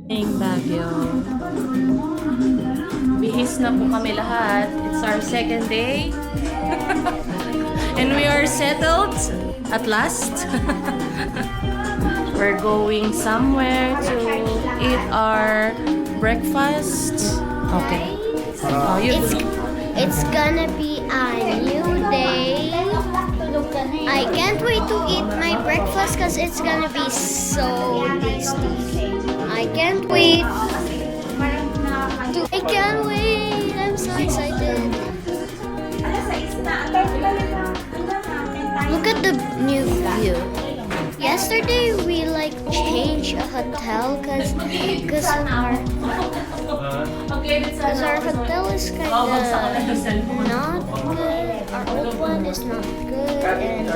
Baguio. Bihis na po kami lahat. It's our second day. And we are settled at last. We're going somewhere to eat our breakfast. Okay. Oh, It's gonna be a new day. I can't wait to eat my breakfast because it's gonna be so tasty. I can't wait. I can't wait. I'm so excited. Look at the new view. Yesterday we changed a hotel because our hotel is kind of not good. Our old one is not good, and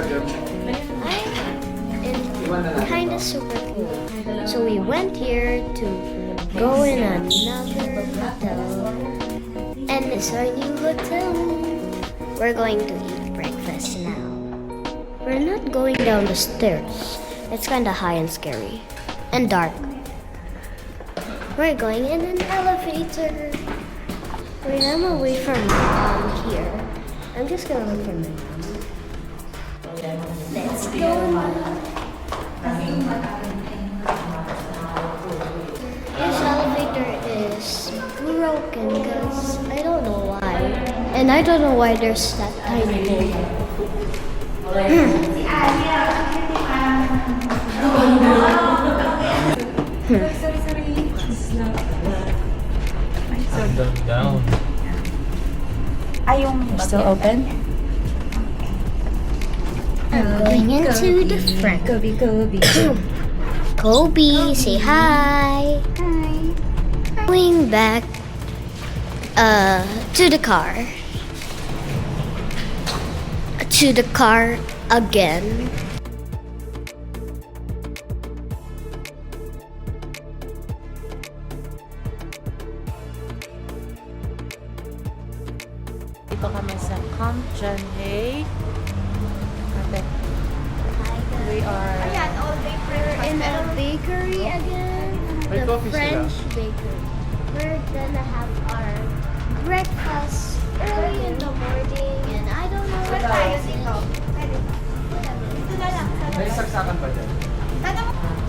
it's kind of super cool. So we went here to go in another hotel, and it's our new hotel. We're going to eat breakfast now. We're not going down the stairs. It's kind of high and scary and dark. We're going in an elevator. Wait, I'm away from here. I'm just gonna look for my mom. Let's go. This elevator is broken because I don't know why. And I don't know why there's that tiny hole. Down. still open? Going into the front. Kobe, say hi. Hi. Going back to the car. To the car again. Dito kami sa Hay. We are In a bakery again. May The coffee French bakery. We're gonna have our breakfast early in the morning, and I don't know what tayo dito. May saksakan pa dyan.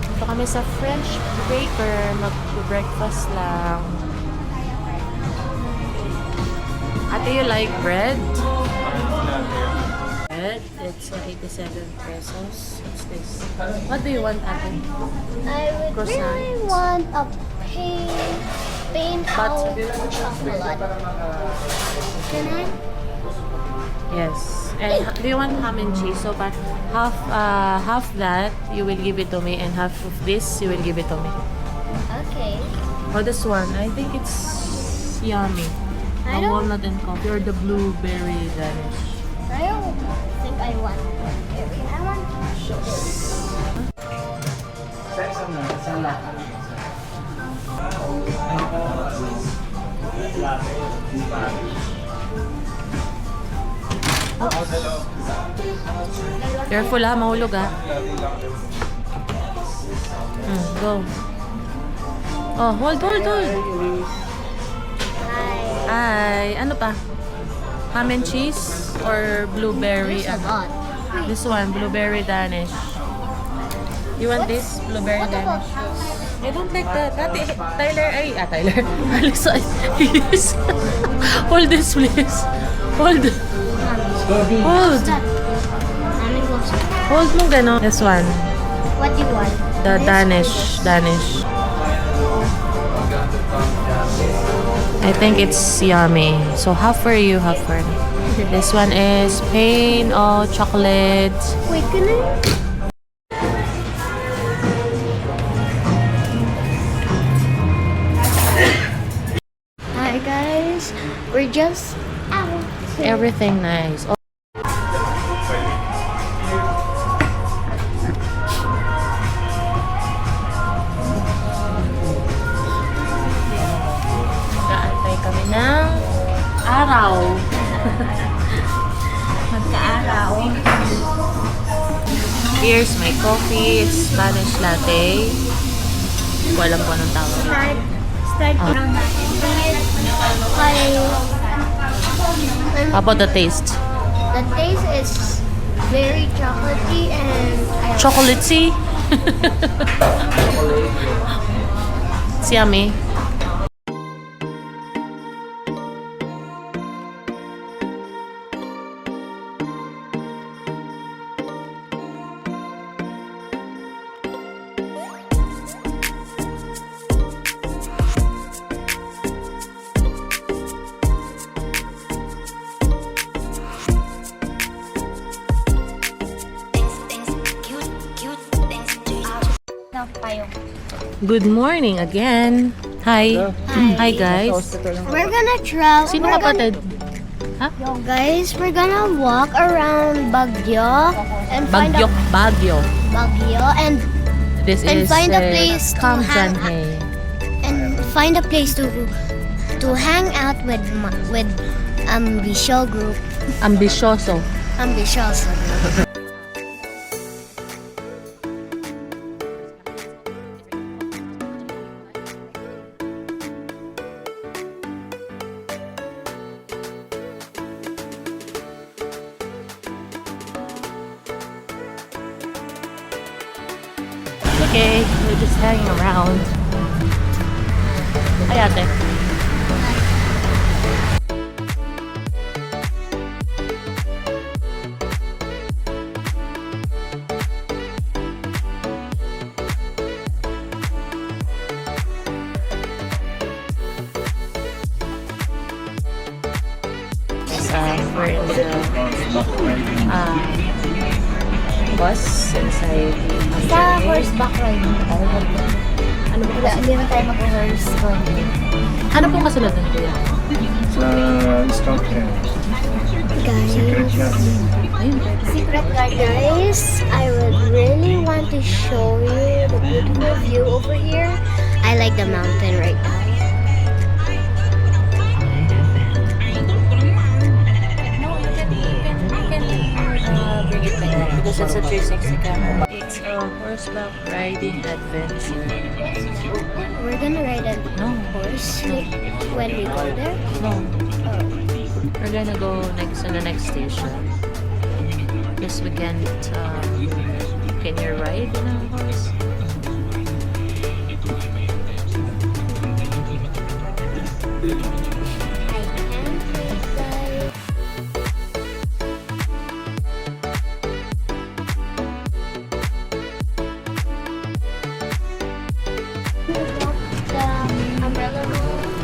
Dito kami sa French baker. Mag-breakfast lang. Ate, you like bread? Bread? It's 87 pesos. What's this? What do you want, Ate? I would Croissant. really want a pain out chocolate. Can I? Yes. And do you want ham and cheese? So, but half that you will give it to me, and half of this you will give it to me. Okay. Oh, this one. I think it's yummy. I The don't- walnut and coffee or the blueberry Danish. I don't think I want berry. I want Careful ha, mahulog ha. Go. Oh, hold. Ay, ano pa? Ham and cheese or blueberry? There's a lot. This one, blueberry Danish. You want this blueberry What about Danish? this? I don't like that. Tyler. Alex, yes. Hold this, please. Hold. Hold mo gano'n. This one. What do you want? The This Danish. I think it's yummy. So half for you, half for me. This one is plain or chocolate. Wait, can I? Hi guys, we're just out. Everything nice. Oh. Kaantay kami ng araw. Magkaaraw. Here's my coffee. It's Spanish latte. Hindi ko alam kung anong tawag. Start around natin. How about the taste? The taste is very chocolatey and Chocolatey? It's yummy. Good morning again. Hi. Hi guys. we're gonna travel. Sino kapatid? Guys, we're gonna walk around Baguio and find Baguio. Baguio. Baguio and This And is find a place to hang Kamjanhe. find a place to hang out with Ambisyo group. Ambisyoso. Ambisyoso group. Okay, we're just hanging around. Hi ate. We're in the bus inside Sa horseback ride. Ano ba kasi? Hindi na tayo mag-horse riding. Ano pong kasunod ng kuya? Sa Scout Camp. Secret Guys, Garden. Ayun. secret garden. Guys, I would really want to show you the beautiful view over here. I like the mountain right now. Bring it like that because it's a 360 camera. It's a horseback riding adventure. We're gonna ride a No, horse when we go there. no. We're gonna go next on the next station. Because we can't. Can you ride in a horse?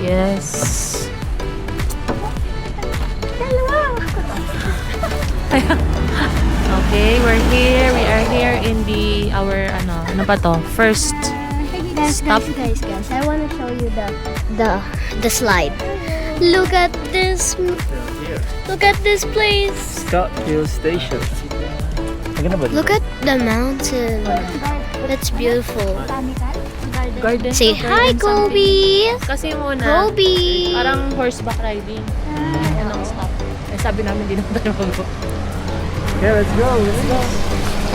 Yes. Okay, we're here. We are here in our ano pa to? First stop. Guys, I want to show you the slide. Look at this. Look at this place. Scout Hill Station. Maganda ba? Look at the mountain. That's beautiful. Garden. Say to hi, garden something. Kobe. Kasi muna, Kobe. parang horseback riding. Unang stop. Eh, sabi namin di naman tayo mag-go. Yeah, let's go. Let's go.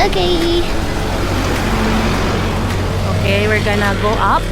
Okay. Okay, we're gonna go up.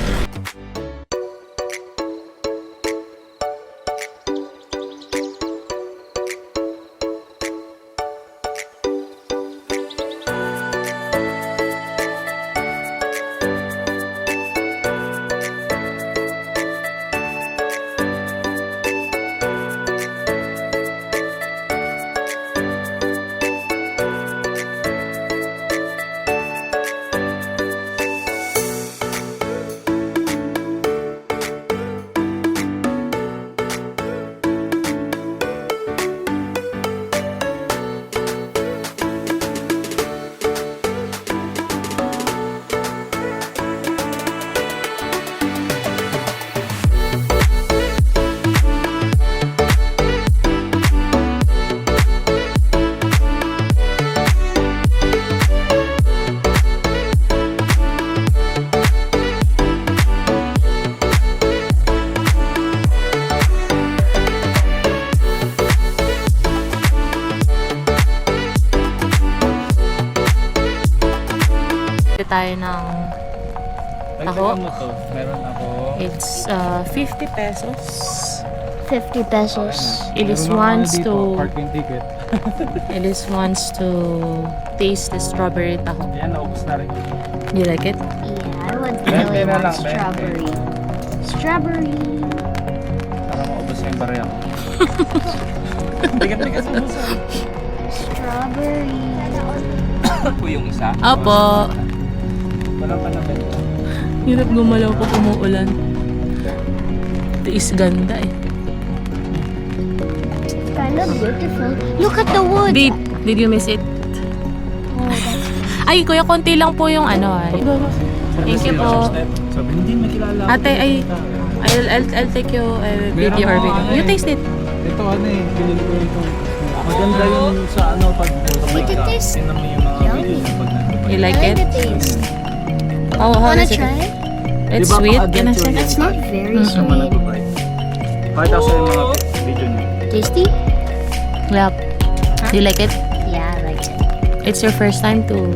Tayo ng Ay, taho. tingnan mo to. Meron ako. It's 50 pesos. 50 pesos. Elise Meron ako wants dito, to parking ticket. Elise wants to taste the strawberry taho. Yan, naubos na rin. You like it? Yeah, I would Bente really na want lang, bente. strawberry. Strawberry. Para maubos na yung barya ko. Tigat-tigat mo sa. Strawberry. Ito yung isa. Opo. Wala pa na benta. Hirap gumalaw pag umuulan. Tiis ganda eh. Kind of beautiful. Look at the wood. Babe, did you miss it? Oh, that's Ay, kuya, konti lang po yung ano ay. Thank you po. Sabi, hindi makilala. Ate, I'll take you video or video. You taste it. Ito ano eh, pinili ko ito. Maganda yung sa ano pag It tastes tingnan mo yung mga yummy. video niya pag nandun. You like I it? like the taste. Oh, how Wanna is it? try? It's Di ba sweet. pa-adventure Can I say yan? It's not very Mm. Sa mga sweet. nag-bite. Pakita ko sa yung mga video niya. Tasty? Yep. Do you like it? Yeah, I like it. It's your first time to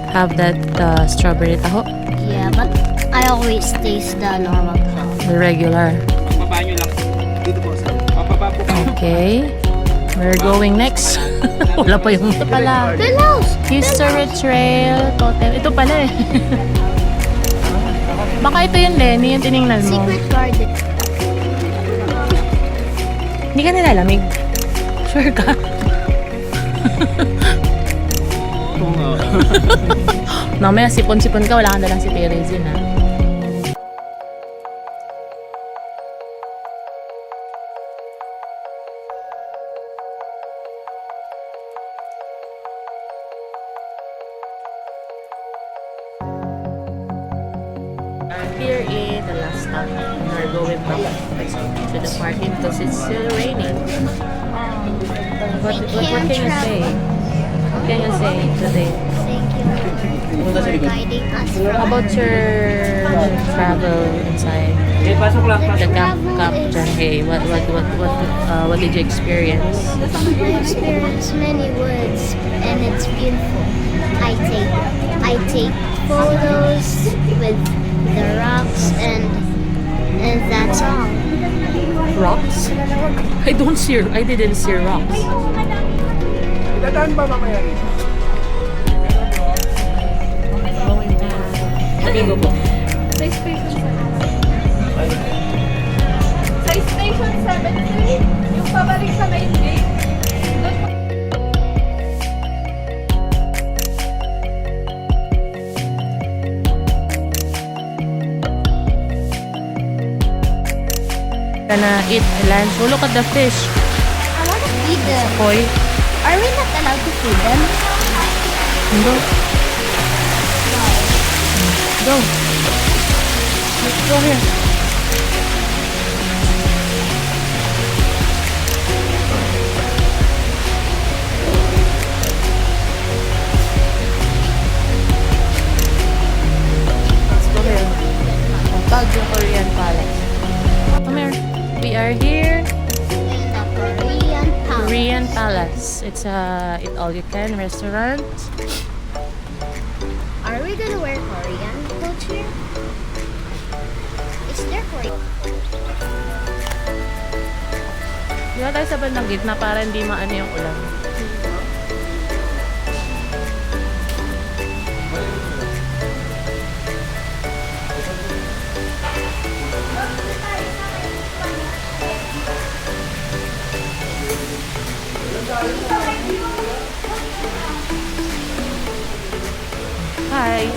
have that strawberry taho? Yeah, but I always taste the normal taho. The regular. Pababa nyo lang. Dito po sa. Pababa po ka. Okay. We're going next. Wala pa yung ito pala. Belos! History Trail Totem. Ito pala eh. Baka ito yung Lenny, yung tiningnan mo. Secret garden. Hindi ka nilalamig. Sure ka? Oo nga. Mamaya sipon-sipon ka, wala ka na lang si Teresin ha. Here is the last stop. We're going back to the party because it's still raining. What can you say? What can you say today? Thank you for guiding us. About your travel inside Eh, pasok lang. the camp dyan? Hey, what did you experience? I experienced many woods and it's beautiful. I take photos with the rocks and that's all. Rocks? I didn't see rocks. Dadaan ba mamaya dito? Bingo po. Sa station 7, yung pabalik sa main gate, Gonna eat lunch. Oh, look at the fish. I want to feed them. Koi. Are we not allowed to feed them? Go. Go. Let's go here. Let's go here. Baguio Korean Palace. Come here. We are here. In the Korean town. Korean Palace. It's a eat-all-you-can restaurant. Are we gonna wear Korean clothes here? Is there Korean? Di ba tayo sa bandang gitna para hindi maano yung ulan? Hi!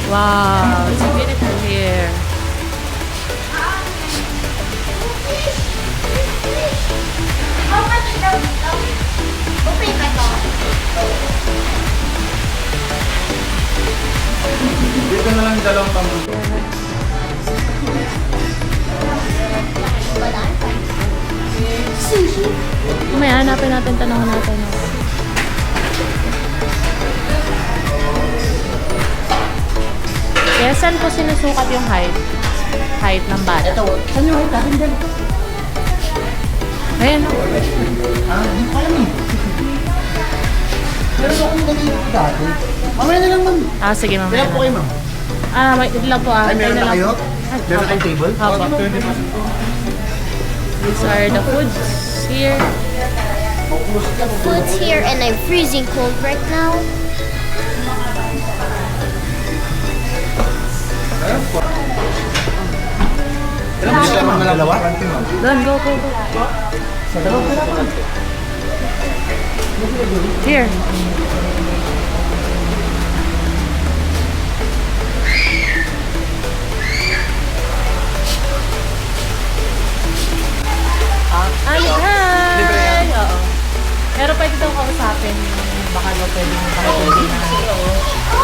Wow, it's beautiful here. Dito na lang dalawang pambuto. Sushi. Mamaya hanapin natin, tanongin natin. Kaya saan po sinusukat yung height? Height ng bata? Ito. Saan yung height natin dyan? Ayan. Ah, hindi ko alam eh. Meron akong ganito dati. Mamaya na lang, ma'am. Sige, mamaya. Kaya po kayo, ma'am. Wait lang po. Ay, meron Tayo na kayo? Ay, Meron okay. kang table? Opo. These are the foods here. The food's here and I'm freezing cold right now. Ilan mo siya, ma'am? Dalawa? Done, go. Here. Hi! Oo. Pero pwede daw kausapin. Baka daw pwede na.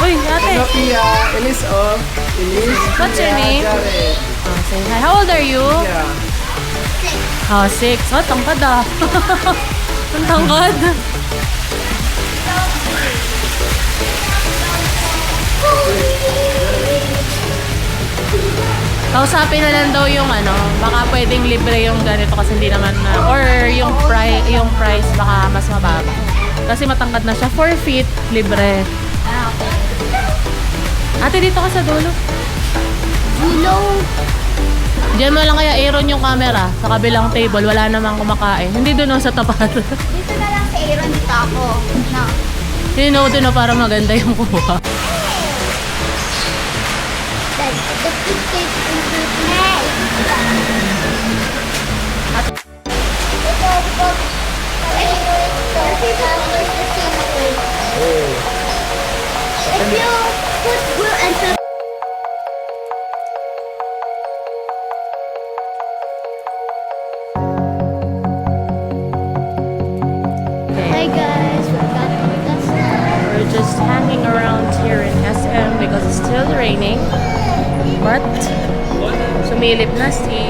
Uy, ate! Pia, Elise, oh. Elise. What's your name? Jared. Say hi. How old are you? Yeah. 6. Tangkad ah. Ang tangkad. Kausapin na lang daw yung baka pwedeng libre yung ganito kasi hindi naman or yung price baka mas mababa. Kasi matangkad na siya. 4 feet, libre. Ate, dito ka sa dulo. Dulo. Diyan mo lang kaya Aaron yung camera sa kabilang table. Wala namang kumakain. Hindi doon sa tapat. Dito na lang si Aaron, dito ako. No. Doon na para maganda yung kuha. Dad, the cupcake is hey. If you put glue and put Hi guys, welcome to the We're just hanging around here in SM because it's still raining. But sumilip na si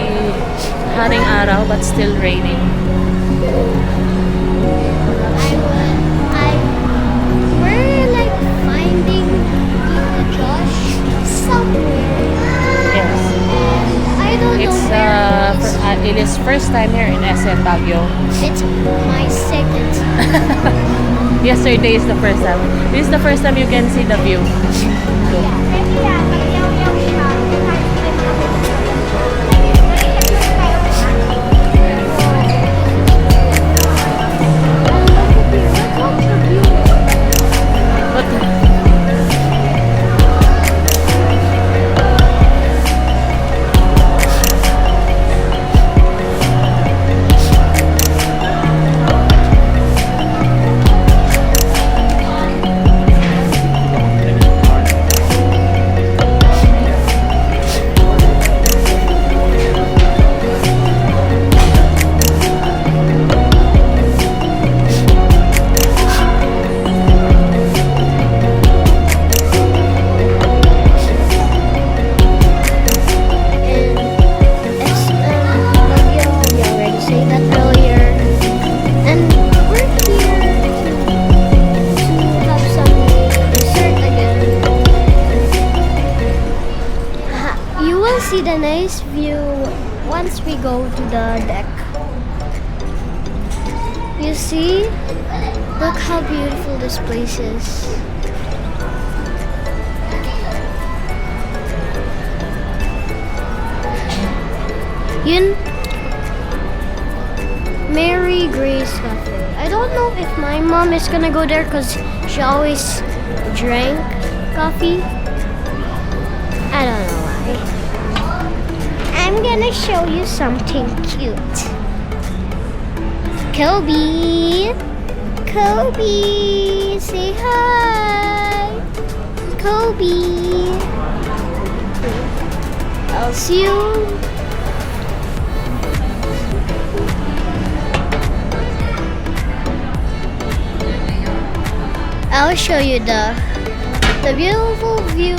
haring araw but still raining. we're like finding Tito Josh somewhere. Yes. I don't It's know where it is. it is first time here in SM Baguio. It's my second. Yesterday is the first time. This is the first time you can see the view. But see the nice view once we go to the deck. You see? Look how beautiful this place is. Yun, Mary Grace Cafe. I don't know if my mom is gonna go there because she always drank coffee. I don't know why. I'm gonna show you something cute. Kobe! Kobe! Say hi! Kobe! I'll see you. I'll show you the beautiful view